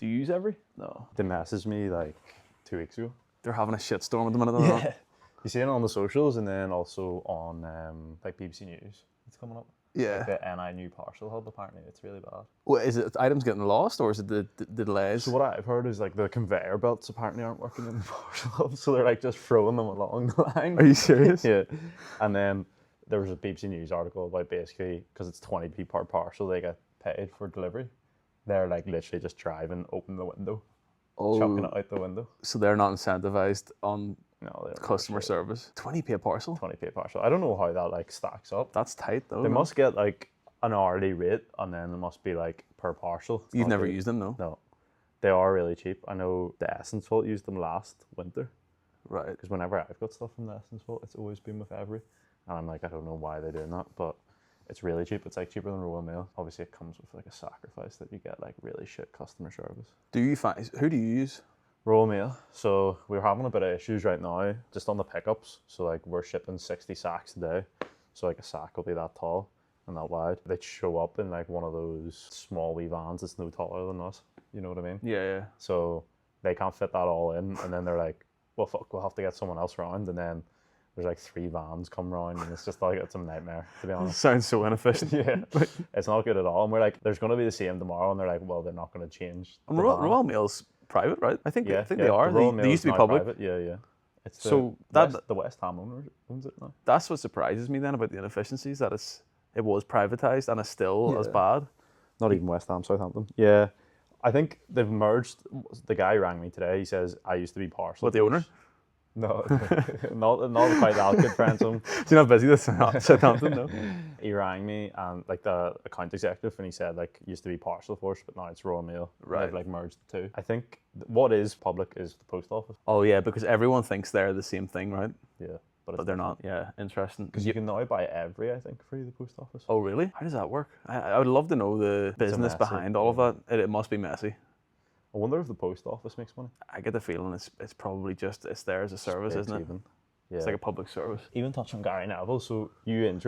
Do you use Every? No. They messaged me like 2 weeks ago. They're having a shitstorm at the minute. Yeah. You see it on the socials and then also on like BBC News. It's coming up. Yeah. Like the NI new parcel hub, apparently. It's really bad. Well, is it items getting lost or is it the delays? So what I've heard is like the conveyor belts apparently aren't working in the parcel hub, so they're like just throwing them along the line. Are you serious? Yeah. And then there was a BBC News article about basically, because it's 20p per parcel, they get paid for delivery. They're like literally just driving, open the window, chucking it out the window. So they're not incentivized on No, customer service. 20p a parcel? 20p a parcel. I don't know how that like stacks up. That's tight though. They must get like an hourly rate and then it must be like per parcel. You've never used them, no? No. They are really cheap. I know the Essence Vault used them last winter. Right. Because whenever I've got stuff from the Essence Vault, it's always been with Every. And I'm like, I don't know why they're doing that, but it's really cheap. It's like cheaper than Royal Mail. Obviously it comes with like a sacrifice that you get like really shit customer service. Do you find, who do you use? Royal Mail. So we're having a bit of issues right now just on the pickups. So like we're shipping 60 sacks a day. So like a sack will be that tall and that wide. They'd show up in like one of those small wee vans that's no taller than us. You know what I mean? Yeah, yeah. So they can't fit that all in. And then they're like, well, fuck, we'll have to get someone else around. And then there's like 3 vans come round and it's just like, it's a nightmare, to be honest. Sounds so inefficient. Yeah, it's not good at all. And we're like, there's going to be the same tomorrow. And they're like, well, they're not going to change. And Royal Mail's private, right? I think they are. The They used to be public. Private. Yeah. It's so the West Ham owner owns it now. That's what surprises me then about the inefficiencies, that it was privatized and it's still as bad. Not even West Ham, Southampton. Yeah, I think they've merged. The guy rang me today. He says, I used to be parcel. What, the owner? No, not quite that good, friends. Do you know how busy this Southampton? No. He rang me and like the account executive, and he said like used to be Parcel Force, but now it's Royal Mail. Right. They've like merged the two. I think what is public is the post office. Oh yeah, because everyone thinks they're the same thing, right? Yeah, but they're not. Yeah, interesting. Because you can now buy Every, I think, through the post office. Oh really? How does that work? I would love to know the business behind all of that. It must be messy. I wonder if the post office makes money. I get the feeling it's probably just it's there as a service, isn't it? Even. Yeah. It's like a public service. Even touching on Gary Neville, so you didn't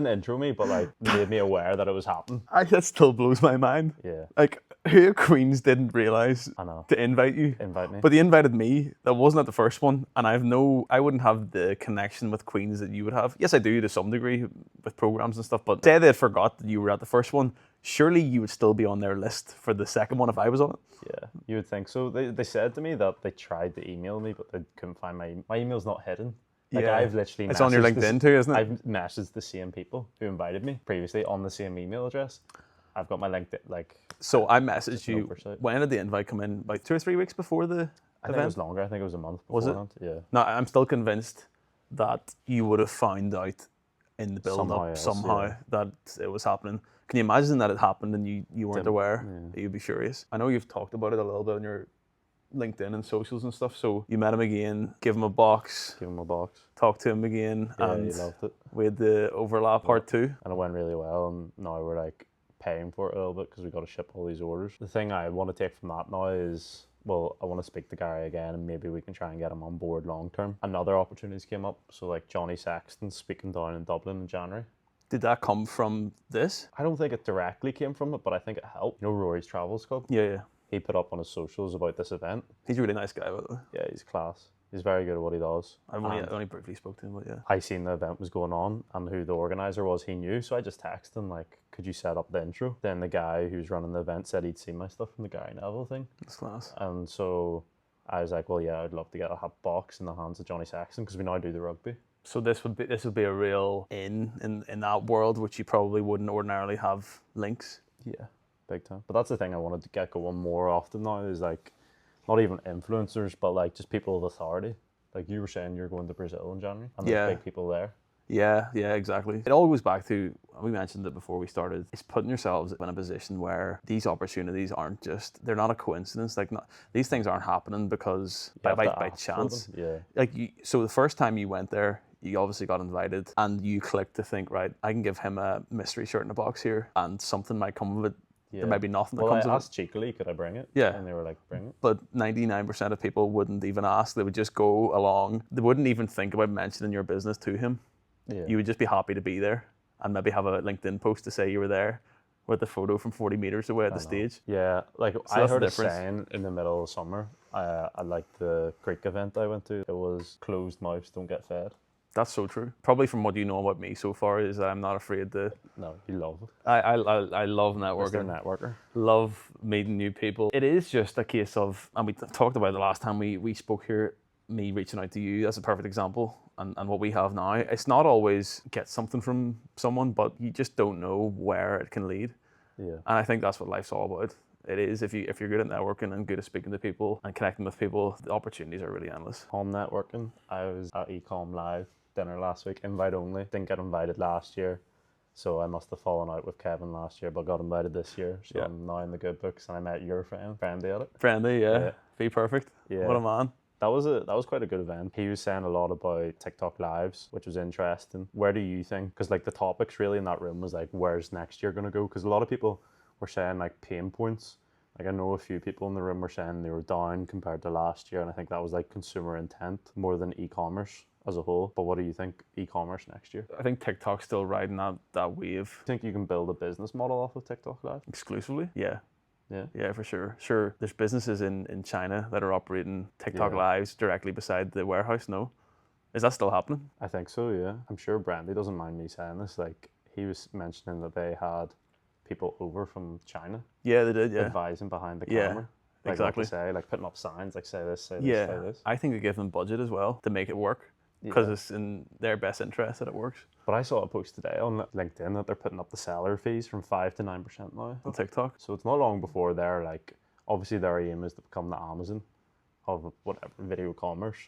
intro me, but like made me aware that it was happening. That still blows my mind. Yeah. Like, who Queens didn't realise to invite you? Invite me. But they invited me. That wasn't at the first one. And I wouldn't have the connection with Queens that you would have. Yes, I do to some degree with programs and stuff, but say they forgot that you were at the first one, surely you would still be on their list for the second one if I was on it. Yeah, you would think so. They said to me that they tried to email me, but they couldn't find my email's not hidden. Like I've literally it's on your LinkedIn too, isn't it? I've messaged the same people who invited me previously on the same email address. I've got my LinkedIn like. So I messaged you. When did the invite come in? Like 2 or 3 weeks before the event? I think it was longer. I think it was a month beforehand. Was it? Yeah. No, I'm still convinced that you would have found out in the build-up somehow that it was happening. Can you imagine that it happened and you weren't aware? Yeah. You'd be furious. I know you've talked about it a little bit on your LinkedIn and socials and stuff. So you met him again, give him a box. Talk to him again. Yeah, and he loved it. We had the overlap part 2. And it went really well. And now we're like paying for it a little bit because we've got to ship all these orders. The thing I want to take from that now is, well, I want to speak to Gary again and maybe we can try and get him on board long term. Another opportunities came up. So like Johnny Sexton speaking down in Dublin in January. Did that come from this? I don't think it directly came from it, but I think it helped. You know Rory's Travels Club? Yeah. He put up on his socials about this event. He's a really nice guy, by the way. Yeah, he's class. He's very good at what he does. I only briefly spoke to him, but yeah. I seen the event was going on and who the organizer was, he knew. So I just texted him like, could you set up the intro? Then the guy who's running the event said he'd seen my stuff from the Gary Neville thing. That's class. And so I was like, well, yeah, I'd love to get a box in the hands of Johnny Sexton because we now do the rugby. So this would be a real in that world, which you probably wouldn't ordinarily have links. Yeah, big time. But that's the thing I wanted to get going more often now is like, not even influencers, but like just people of authority. Like you were saying, you're going to Brazil in January, and there's big people there. Yeah, exactly. It all goes back to, we mentioned it before we started, it's putting yourselves in a position where these opportunities aren't just, they're not a coincidence. Like these things aren't happening because by chance. Yeah. Like so the first time you went there, you obviously got invited and you clicked to think, right, I can give him a mystery shirt in a box here and something might come of it. Yeah. There might be nothing that comes of it. I asked cheekily, could I bring it? Yeah. And they were like, bring it. But 99% of people wouldn't even ask. They would just go along. They wouldn't even think about mentioning your business to him. Yeah. You would just be happy to be there and maybe have a LinkedIn post to say you were there. with the photo from 40 meters away at the stage. Yeah, like So I that's the heard a difference. saying in the middle of summer. I liked the Greek event I went to. It was closed mouths don't get fed. That's so true. Probably from what you know about me so far is I'm not afraid to. No, you love it. I love networking. Mr. Networker. Love meeting new people. It is just a case of, and we talked about it the last time we spoke here, me reaching out to you. That's a perfect example. And what we have now, it's not always get something from someone, but you just don't know where it can lead. Yeah. And I think that's what life's all about. It is, if you're good at networking and good at speaking to people and connecting with people, the opportunities are really endless. On networking, I was at Ecom Live dinner last week, invite only. Didn't get invited last year, so I must have fallen out with Kevin last year, but got invited this year. So yeah. I'm now in the good books, and I met your friend, Brandy, at it. Brandy, yeah. Be perfect. Yeah. What a man. That was quite a good event. He was saying a lot about TikTok lives, which was interesting. Where do you think? Because like the topics really in that room was like, where's next year gonna go? Because a lot of people were saying like pain points. Like I know a few people in the room were saying they were down compared to last year, and I think that was like consumer intent more than e-commerce as a whole. But what do you think e-commerce next year? I think TikTok's still riding that wave. Think you can build a business model off of TikTok Live? Exclusively? Yeah. Yeah, for sure. Sure, there's businesses in China that are operating TikTok Lives directly beside the warehouse. No, is that still happening? I think so. Yeah, I'm sure Brandy doesn't mind me saying this. Like he was mentioning that they had people over from China. Yeah, they did. Yeah, advising behind the camera. Like exactly. What to say, like putting up signs, like say this, say this, yeah. say this. I think they give them budget as well to make it work because it's in their best interest that it works. But I saw a post today on LinkedIn that they're putting up the seller fees from 5 to 9% now on TikTok. So it's not long before they're like, obviously their aim is to become the Amazon of whatever video commerce.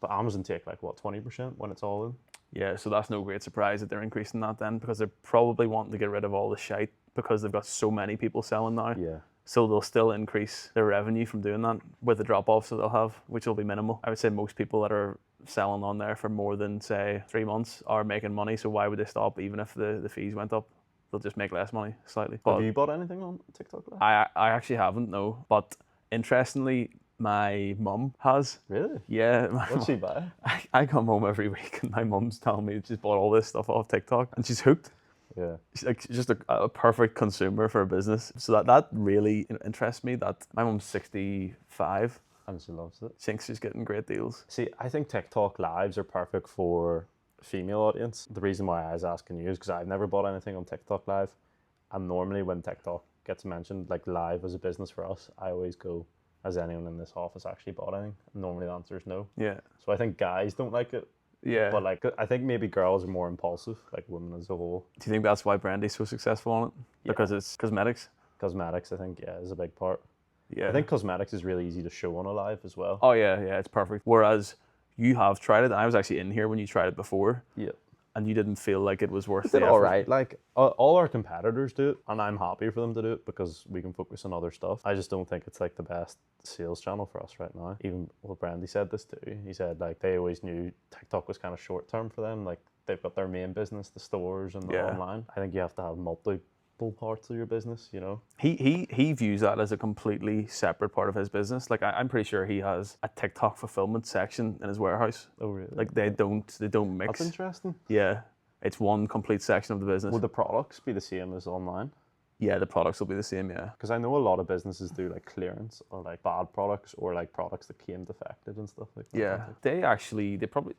But Amazon take like what 20% when it's all in. Yeah, so that's no great surprise that they're increasing that then, because they're probably wanting to get rid of all the shite because they've got so many people selling now. Yeah. So they'll still increase their revenue from doing that with the drop-offs that they'll have, which will be minimal. I would say most people that are selling on there for more than, say, 3 months are making money, so why would they stop even if the fees went up? They'll just make less money, slightly. Have you bought anything on TikTok? I actually haven't, no. But interestingly, my mum has. Really? Yeah. What'd she buy? I come home every week and my mum's telling me she's bought all this stuff off TikTok and she's hooked. Yeah. She's like just a perfect consumer for a business. So that really interests me, that my mum's 65. And she loves it. She thinks she's getting great deals. See, I think TikTok lives are perfect for female audience. The reason why I was asking you is because I've never bought anything on TikTok live. And normally when TikTok gets mentioned, like live as a business for us, I always go, has anyone in this office actually bought anything? And normally the answer is no. Yeah. So I think guys don't like it. Yeah. But like, I think maybe girls are more impulsive, like women as a whole. Do you think that's why Brandy's so successful on it? Because it's cosmetics? Cosmetics, I think, is a big part. Yeah. I think cosmetics is really easy to show on a live as well. Oh yeah, it's perfect. Whereas you have tried it. I was actually in here when you tried it before. Yeah. And you didn't feel like it was worth the effort. All right. Like all our competitors do it, and I'm happy for them to do it because we can focus on other stuff. I just don't think it's like the best sales channel for us right now. Even Brandy said this too. He said like they always knew TikTok was kind of short term for them. Like they've got their main business, the stores and the online. I think you have to have multiple parts of your business, you know. He views that as a completely separate part of his business. Like I'm pretty sure he has a TikTok fulfillment section in his warehouse. Oh really? Like they don't mix. That's interesting. Yeah, it's one complete section of the business. Would the products be the same as online? Yeah, the products will be the same, yeah. Because I know a lot of businesses do like clearance or like bad products or like products that came defective and stuff like that. Yeah, they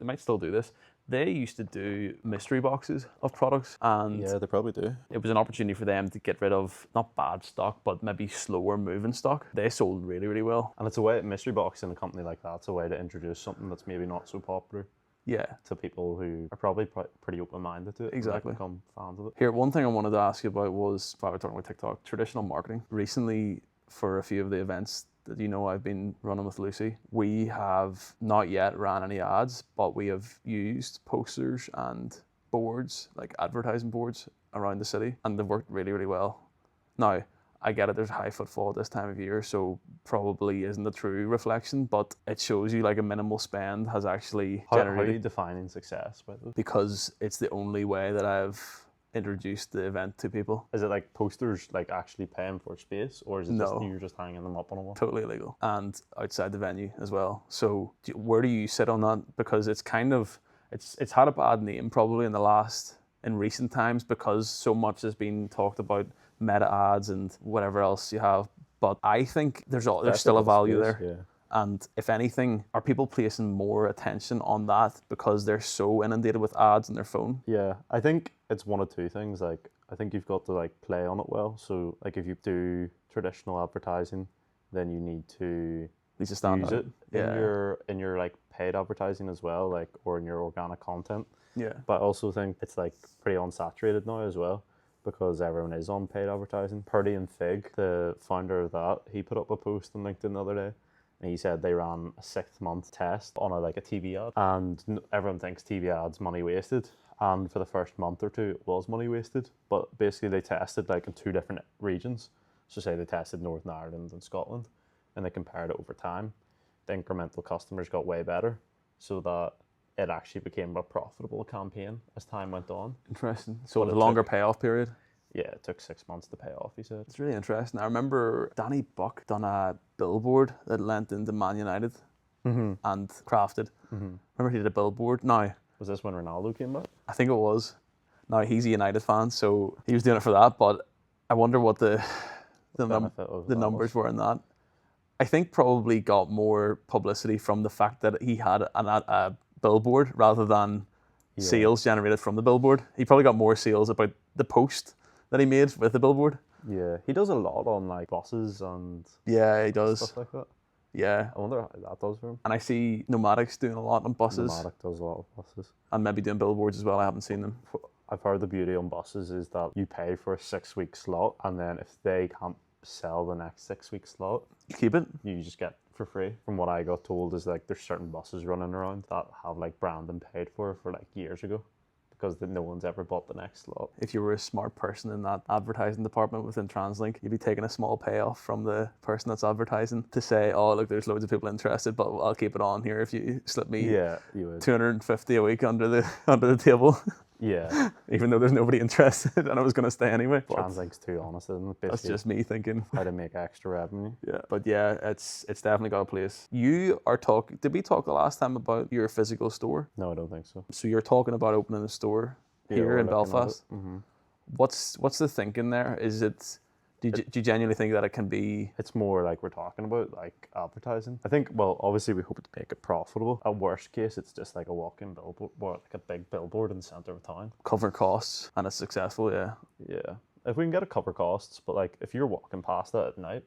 might still do this. They used to do mystery boxes of products, and yeah, they probably do. It was an opportunity for them to get rid of not bad stock, but maybe slower moving stock. They sold really, really well. And it's a way, mystery box in a company like that, it's a way to introduce something that's maybe not so popular. Yeah. To people who are probably pretty open-minded to it. Exactly. And become fans of it. Here, one thing I wanted to ask you about was, while we're talking about TikTok, traditional marketing. Recently, for a few of the events that I've been running with Lucy, we have not yet ran any ads, but we have used posters and boards, like advertising boards around the city, and they've worked really, really well. Now, I get it, there's high footfall at this time of year, so probably isn't a true reflection, but it shows you like a minimal spend has actually generated. How are you defining success by this? Because it's the only way that I've introduced the event to people. Is it like posters like actually paying for space, or is it just you're just hanging them up on a wall? Totally illegal. And outside the venue as well. So where do you sit on that? Because it's kind of, it's had a bad name probably in recent times, because so much has been talked about meta ads and whatever else you have. But I think there's Definitely still a got the value space, there. Yeah. And if anything, are people placing more attention on that because they're so inundated with ads on their phone? Yeah, I think it's one of two things. Like, I think you've got to like play on it well. So like if you do traditional advertising, then you need to Needs to stand use out. it in your like paid advertising as well, like, or in your organic content. Yeah. But I also think it's like pretty unsaturated now as well, because everyone is on paid advertising. Purdy and Fig, the founder of that, he put up a post on LinkedIn the other day, and he said they ran a 6-month test on a TV ad, and everyone thinks TV ads money wasted. And for the first month or two, it was money wasted. But basically, they tested like in 2 different regions. So say they tested Northern Ireland and Scotland, and they compared it over time. The incremental customers got way better, so that it actually became a profitable campaign as time went on. Interesting. So it was a longer payoff period? Yeah, it took 6 months to pay off, he said. It's really interesting. I remember Danny Buck done a billboard that lent into Man United and crafted. Remember he did a billboard? Now, was this when Ronaldo came back? I think it was. Now he's a United fan, so he was doing it for that, but I wonder what the numbers were in that. I think probably got more publicity from the fact that he had a billboard rather than sales generated from the billboard. He probably got more sales about the post that he made with the billboard. Yeah, he does a lot on like buses and he does stuff like that. Yeah, I wonder how that does for him. And I see Nomadic's doing a lot on buses. Nomadic does a lot of buses. And maybe doing billboards as well. I haven't seen them. I've heard the beauty on buses is that you pay for a 6-week slot, and then if they can't sell the next 6-week slot, you keep it. You just get for free. From what I got told is like there's certain buses running around that have like branding paid for like years ago, because no one's ever bought the next slot. If you were a smart person in that advertising department within TransLink, you'd be taking a small payoff from the person that's advertising to say, oh, look, there's loads of people interested, but I'll keep it on here if you slip me you would. 250 a week under the table. Yeah. Even though there's nobody interested and I was going to stay anyway. TransLink's too honest, isn't it? Basically, that's just me thinking how to make extra revenue. Yeah. But yeah, it's definitely got a place. You are talking, did we talk the last time about your physical store? No, I don't think so. So you're talking about opening a store here in Belfast. Mm-hmm. What's the thinking there? Is it, do you genuinely think that it can be? It's more like we're talking about like advertising. I think, well, obviously we hope to make it profitable. At worst case, it's just like a walk-in billboard, or like a big billboard in the center of town. Cover costs and it's successful, yeah. Yeah. If we can get it cover costs, but like if you're walking past that at night,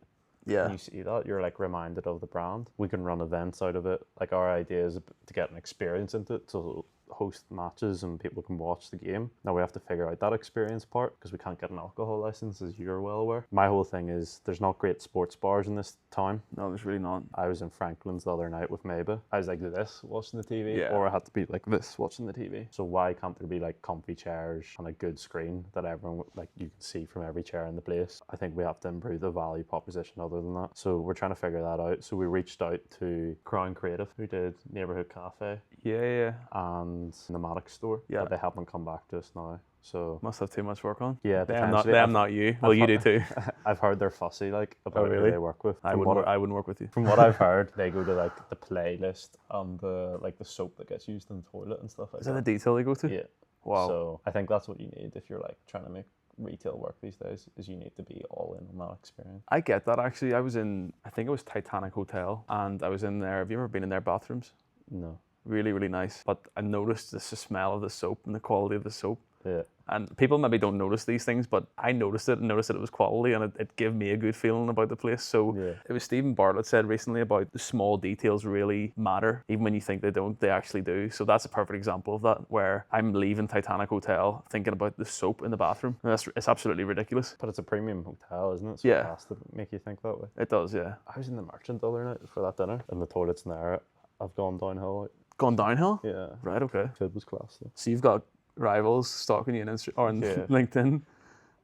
and you see that, you're like reminded of the brand. We can run events out of it. Like our idea is to get an experience into it, to host matches and people can watch the game. Now we have to figure out that experience part because we can't get an alcohol license, as you're well aware. My whole thing is there's not great sports bars in this town. No, there's really not. I was in Franklin's the other night with Mayba. I was like this watching the TV, or I had to be like this watching the TV. So why can't there be like comfy chairs and a good screen that everyone, like, you can see from every chair in the place? I think we have to improve the value proposition other than that. So we're trying to figure that out. So we reached out to Crown Creative, who did Neighbourhood Cafe. Yeah. And Nomadic Store. Yeah. But they haven't come back to us now. So must have too much work on. Yeah, them not you. Well, you do too. I've heard they're fussy, like, about who they work with. I wouldn't work with you. From what I've heard, they go to like the playlist and the soap that gets used in the toilet and stuff like that. Is that the detail they go to? Yeah. Wow. So I think that's what you need if you're like trying to make retail work these days, is you need to be all in on that experience. I get that actually. I think it was Titanic Hotel, and I was in there. Have you ever been in their bathrooms? No. Really, really nice. But I noticed the smell of the soap and the quality of the soap. Yeah. And people maybe don't notice these things, but I noticed it and noticed that it was quality, and it gave me a good feeling about the place. So it was Stephen Bartlett said recently about the small details really matter. Even when you think they don't, they actually do. So that's a perfect example of that, where I'm leaving Titanic Hotel thinking about the soap in the bathroom. It's absolutely ridiculous. But it's a premium hotel, isn't it? So it has to make you think that way. It does, yeah. I was in the Merchant the other night for that dinner, and the toilets in there have gone downhill. Gone downhill? Yeah. Right, okay. Food was class though. So you've got rivals stalking you on LinkedIn?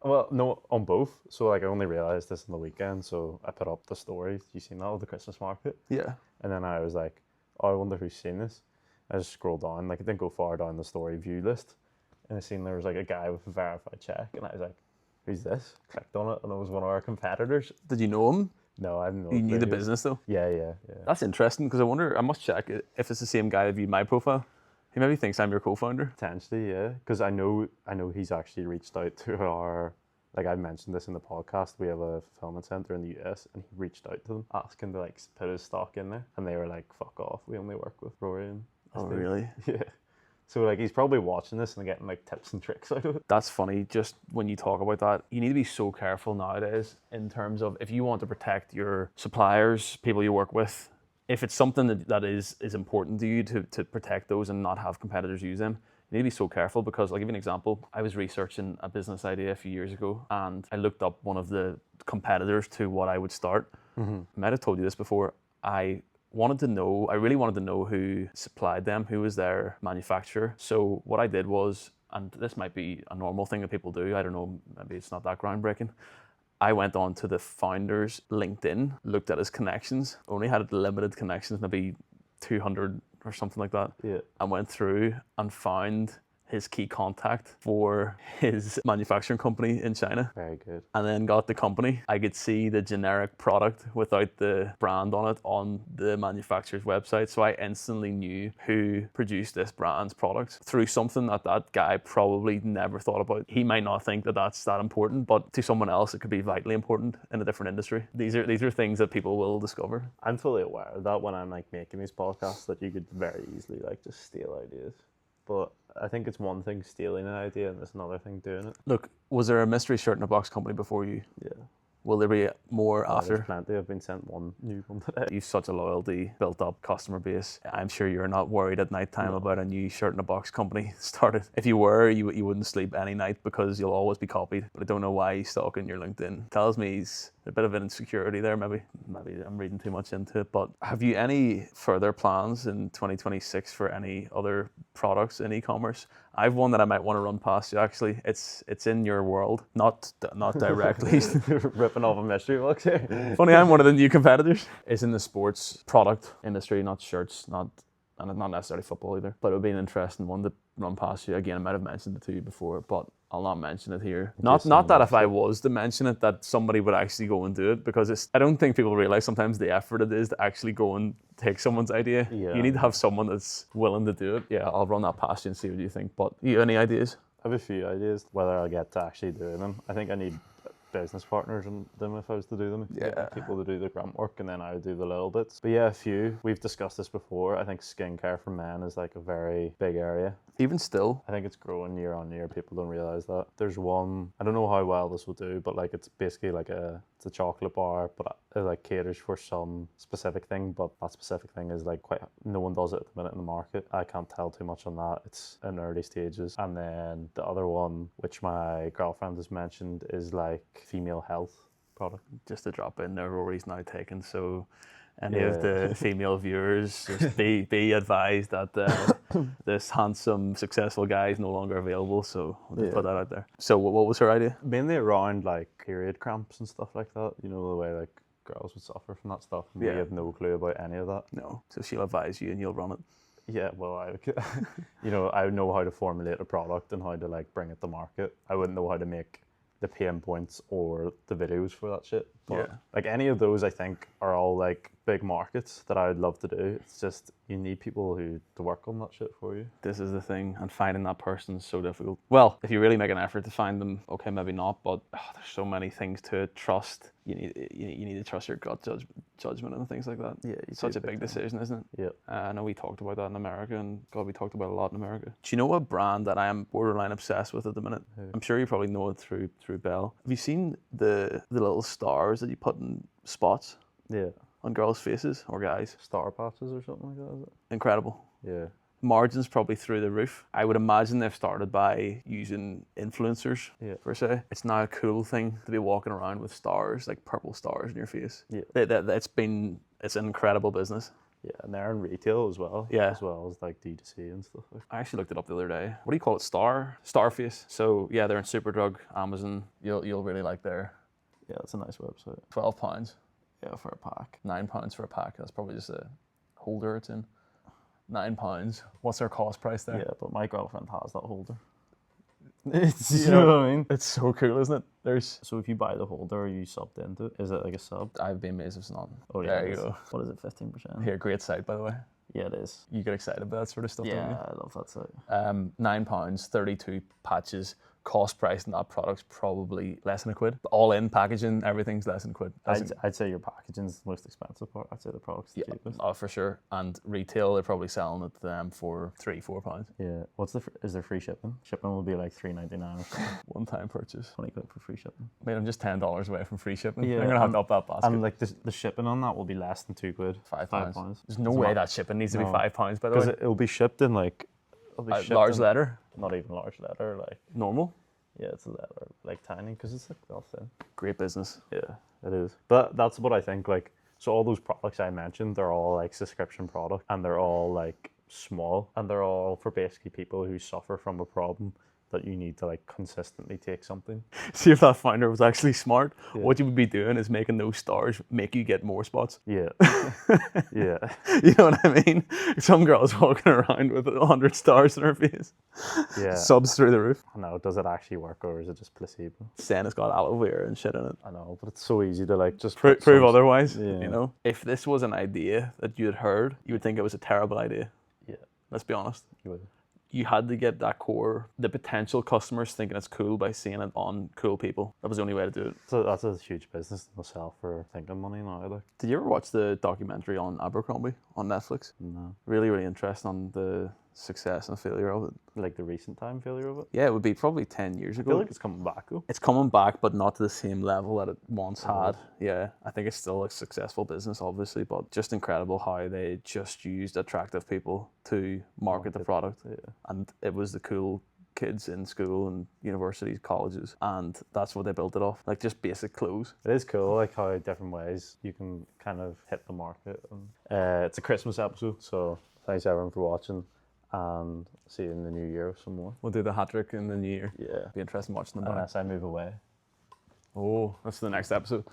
Well, no, on both. So like I only realised this on the weekend, so I put up the story. You seen that of the Christmas market? Yeah. And then I was like, oh, I wonder who's seen this. I just scrolled down, like it didn't go far down the story view list, and I seen there was like a guy with a verified check, and I was like, who's this? Clicked on it, and it was one of our competitors. Did you know him? No, I didn't know. You knew the business though? Yeah. That's interesting, because I must check if it's the same guy that viewed my profile. He maybe thinks I'm your co-founder. Potentially, yeah. Because I know he's actually reached out to our Like I mentioned this in the podcast, we have a fulfillment center in the US, and he reached out to them asking to like put his stock in there, and they were like, "Fuck off, we only work with Rory." And Oh, really? Yeah. So like he's probably watching this and getting like tips and tricks out of it. That's funny. Just when you talk about that, you need to be so careful nowadays in terms of if you want to protect your suppliers, people you work with, if it's something that is important to you to protect those and not have competitors use them, you need to be so careful because I'll give you an example. I was researching a business idea a few years ago and I looked up one of the competitors to what I would start. I might have told you this before. I really wanted to know who supplied them, who was their manufacturer. So what I did was, and this might be a normal thing that people do, I don't know, maybe it's not that groundbreaking. I went on to the founder's LinkedIn, looked at his connections, only had limited connections, maybe 200 or something like that. Yeah. And went through and found his key contact for his manufacturing company in China. Very good. And then got the company. I could see the generic product without the brand on it on the manufacturer's website. So I instantly knew who produced this brand's products through something that guy probably never thought about. He might not think that that's that important, but to someone else, it could be vitally important in a different industry. These are things that people will discover. I'm fully aware of that when I'm like making these podcasts, that you could very easily like just steal ideas. But I think it's one thing stealing an idea and it's another thing doing it. Look, was there a mystery shirt in a box company before you? Yeah. Will there be more after? There's plenty. I've been sent one new one today. You've such a loyalty, built up customer base. I'm sure you're not worried at night time about a new shirt in a box company started. If you were, you wouldn't sleep any night because you'll always be copied. But I don't know why he's stalking your LinkedIn. Tells me he's a bit of an insecurity there, maybe I'm reading too much into it. But have you any further plans in 2026 for any other products in e-commerce? I've one that I might want to run past you actually. It's in your world, not directly. Ripping off a mystery box here. Funny, I'm one of the new competitors. It's in the sports product industry, not shirts, and not necessarily football either. But it would be an interesting one to run past you. Again, I might have mentioned it to you before, but I'll not mention it here. Not that if I was to mention it, that somebody would actually go and do it, because I don't think people realize sometimes the effort it is to actually go and take someone's idea. Yeah. You need to have someone that's willing to do it. Yeah, I'll run that past you and see what you think. But you any ideas? I have a few ideas. Whether I'll get to actually doing them, I think I need business partners in them if I was to do them. Yeah. People to do the grunt work and then I would do the little bits. But yeah, a few. We've discussed this before. I think skincare for men is like a very big area. Even still, I think it's growing year on year. People don't realize that. There's one, I don't know how well this will do, but like it's basically like it's a chocolate bar, but it like caters for some specific thing, but that specific thing is like no one does it at the minute in the market. I can't tell too much on that. It's in early stages. And then the other one, which my girlfriend has mentioned, is like female health product. Just to drop in there, Rory's now taken, so any of the female viewers, just be advised that this handsome, successful guy is no longer available, so we'll just put that out there. So what was her idea? Mainly around like period cramps and stuff like that. You know, the way like girls would suffer from that stuff. We have no clue about any of that. No, so she'll advise you and you'll run it. Yeah, well, I know how to formulate a product and how to like bring it to market. I wouldn't know how to make the pain points or the videos for that shit. But like any of those, I think are all like big markets that I would love to do. It's just you need people to work on that shit for you. This is the thing, and finding that person is so difficult. Well, if you really make an effort to find them, okay, maybe not, but there's so many things to trust. You need to trust your gut judgment and things like that. Yeah, it's such a big decision, isn't it? Yeah. I know we talked about that in America, and God, we talked about it a lot in America. Do you know what brand that I am borderline obsessed with at the minute? I'm sure you probably know it through Belle. Have you seen the little stars that you put in spots? Yeah. On girls' faces or guys? Star patches or something like that, is it? Incredible. Yeah. Margins probably through the roof. I would imagine they've started by using influencers, per se. It's now a cool thing to be walking around with stars, like purple stars in your face. Yeah. It's an incredible business. Yeah, and they're in retail as well. Yeah. As well as like D2C and stuff. I actually looked it up the other day. What do you call it? Starface. So yeah, they're in Superdrug, Amazon. You'll really like their. Yeah, it's a nice website. £12. Yeah, for a pack. £9 for a pack. That's probably just a holder it's in. £9. What's their cost price there? Yeah, but my girlfriend has that holder. You know what I mean? It's so cool, isn't it? So if you buy the holder, you subbed into it. Is it like a sub? I'd be amazed if it's not. Oh yeah. There you go. What is it? 15%. Here, great site by the way. Yeah, it is. You get excited about that sort of stuff, don't you? Yeah, I love that site. £9, 32 patches, cost price in that product's probably less than £1. All in packaging, everything's less than £1. I'd say your packaging's the most expensive part. I'd say the product's the cheapest. Oh, for sure. And retail, they're probably selling it to them for £3-4. Yeah. Is there free shipping? Shipping will be like $3.99 or something. One-time purchase. £20 for free shipping. Mate, I'm just $10 away from free shipping. Yeah, I'm gonna have to up that basket. And like the shipping on that will be less than £2. £5. There's no way that shipping needs to be £5, by the way. Because it'll be shipped in like large letter. Not even large letter, like normal. Yeah, it's a letter, like tiny, because it's like well thin. Great business. Yeah, it is. But that's what I think. Like, so all those products I mentioned, they're all like subscription products, and they're all like small, and they're all for basically people who suffer from a problem that you need to like consistently take something. See, if that founder was actually smart, what you would be doing is making those stars make you get more spots. Yeah. Yeah. You know what I mean? Some girl's walking around with 100 stars in her face. Yeah. Subs through the roof. I know, does it actually work or is it just placebo? Saying it's got aloe vera and shit in it. I know, but it's so easy to like just prove otherwise. Yeah. You know? If this was an idea that you had heard, you would think it was a terrible idea. Yeah. Let's be honest. You would. You had to get that core, the potential customers thinking it's cool by seeing it on cool people. That was the only way to do it. So that's a huge business in itself for thinking money now. Like. Did you ever watch the documentary on Abercrombie on Netflix? No. Really, really interesting on the success and failure of it. Like the recent time failure of it? Yeah, it would be probably 10 years ago. I feel like it's coming back though. It's coming back, but not to the same level that it once had. Yeah, I think it's still a successful business, obviously, but just incredible how they just used attractive people to market the product. Yeah. And it was the cool kids in school and universities, colleges, and that's what they built it off. Like just basic clothes. It is cool, like how different ways you can kind of hit the market. And, it's a Christmas episode, so thanks everyone for watching. And see you in the new year with some more. We'll do the hat trick in the new year. Yeah. Be interesting watching them back. Unless I move away. Oh, that's the next episode.